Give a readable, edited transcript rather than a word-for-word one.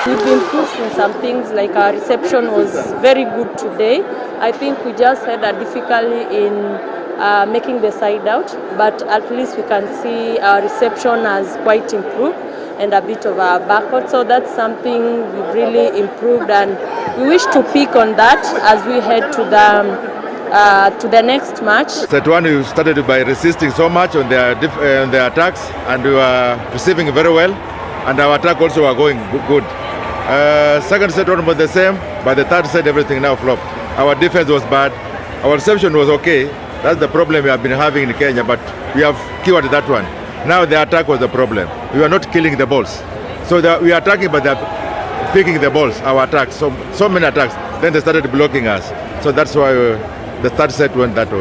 We've improved in some things, like our reception was very good today. I think we just had a difficulty in making the side out, but at least we can see our reception has quite improved and a bit of a backward. So that's something we've really improved, and we wish to pick on that as we head to the next match. Set one, we started by resisting so much on their attacks, and we were receiving very well, and our attack also were going good. Second set one was the same, but the third set everything now flopped. Our defense was bad, our reception was okay. That's the problem we have been having in Kenya, but we have cured that one. Now the attack was the problem. We were not killing the balls. So we are attacking, but they're picking the balls, our attacks. So many attacks. Then they started blocking us. So that's why the third set went that way.